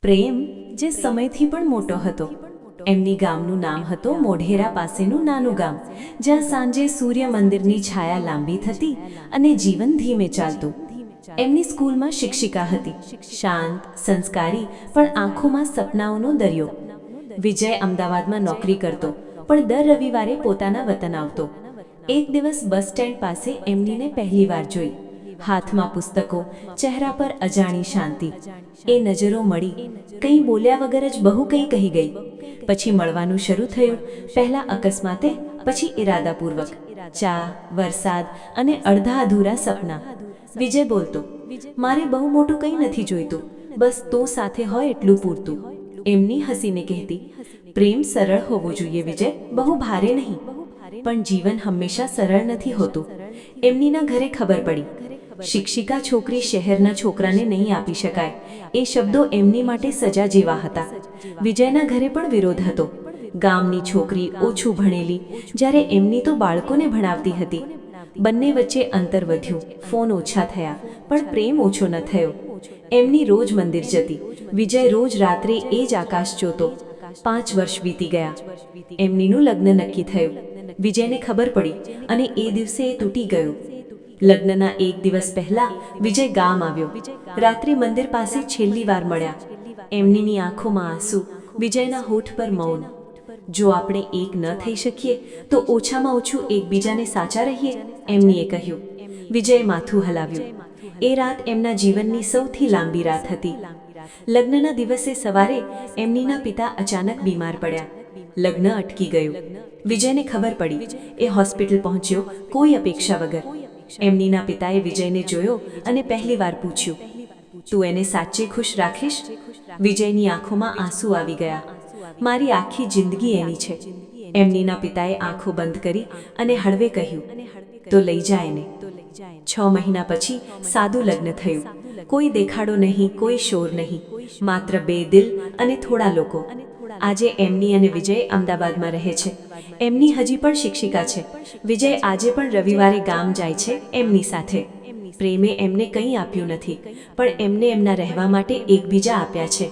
પ્રેમ જે સમયથી પણ મોટો હતો. એમની ગામનું નામ હતું મોઢેરા પાસેનું નાનું ગામ, જ્યાં સાંજે સૂર્ય મંદિરની છાયા લાંબી થતી અને જીવન ધીમે ચાલતું. એમની સ્કૂલમાં શિક્ષિકા હતી, શાંત, સંસ્કારી, પણ આંખોમાં સપનાઓનો દરિયો. વિજય અમદાવાદમાં નોકરી કરતો, પણ દર રવિવારે પોતાના વતન આવતો. એક દિવસ બસ સ્ટેન્ડ પાસે એમનીને પહેલીવાર જોઈ. હાથમાં પુસ્તકો, ચહેરા પર અજાણી શાંતિ. એ નજરો મળી, કંઈ બોલ્યા વગર જ બહુ કંઈ કહી ગઈ. પછી મળવાનું શરૂ થયું, પહેલાં અકસ્માતે, પછી ઇરાદાપૂર્વક. ચા, વરસાદ અને અડધા અધૂરા સપના. વિજય બોલતો, મારે બહુ મોટું કંઈ નથી જોઈતું, બસ તું સાથે હોય એટલું પૂરતું. એમની હસીને કહેતી, પ્રેમ સરળ હોવો જોઈએ વિજય, બહુ ભારે નહીં. પણ જીવન હંમેશા સરળ નથી હોતું. એમનીના ઘરે ખબર પડી, શિક્ષિકા છોકરી શહેરના છોકરાને નહીં આપી શકાય. એ શબ્દો એમની માટે સજા જેવા હતા. વિજયના ઘરે પણ વિરોધ હતો. ગામની છોકરી ઓછું ભણેલી, જ્યારે એમની તો બાળકોને ભણાવતી હતી. બંને વચ્ચે અંતર વધ્યું, ફોન ઓછા થયા, પણ પ્રેમ ઓછો ન થયો. એમની રોજ મંદિર જતી, વિજય રોજ રાત્રે એ જ આકાશ જોતો. 5 વર્ષ વીતી ગયા. એમનીનું લગ્ન નક્કી થયું. વિજયને ખબર પડી અને એ દિવસે એ તૂટી ગયો. લગ્નના એક દિવસ પહેલા વિજય ગામ આવ્યો. રાત્રે મંદિર પાસે છેલ્લી વાર મળ્યા. એમનીની આંખોમાં આંસુ, વિજયના હોઠ પર મૌન. જો આપણે એક ન થઈ શકીએ તો ઓછામાં ઓછું એકબીજાને સાચા રહીએ, એમનીએ કહ્યું. વિજયે માથું હલાવ્યું. એ રાત એમના જીવનની સૌથી લાંબી રાત હતી. લગ્નના દિવસે સવારે એમનીના પિતા અચાનક બીમાર પડ્યા. લગ્ન અટકી ગયું. વિજયને ખબર પડી. એ હોસ્પિટલ પહોંચ્યો, કોઈ અપેક્ષા વગર. એમનીના પિતાએ વિજયને જોયો અને પહેલીવાર પૂછ્યું, તું એને સાચે ખુશ રાખીશ? વિજયની આંખોમાં આંસુ આવી ગયા. મારી આખી જિંદગી એની છે. એમનીના પિતાએ આંખો બંધ કરી અને હળવે કહ્યું, તો લઈ જા એને. 6 મહિના પછી સાદું લગ્ન થયું. કોઈ દેખાડો નહીં, કોઈ શોર નહીં, માત્ર 2 દિલ અને થોડા લોકો. આજે એમની અને વિજય અમદાવાદમાં રહે છે. એમની હજી પણ શિક્ષિકા છે. વિજય આજે પણ રવિવારે ગામ જાય છે એમની સાથે. પ્રેમે એમને કંઈ આપ્યું નથી, પણ એમને એમના રહેવા માટે એકબીજા આપ્યા છે.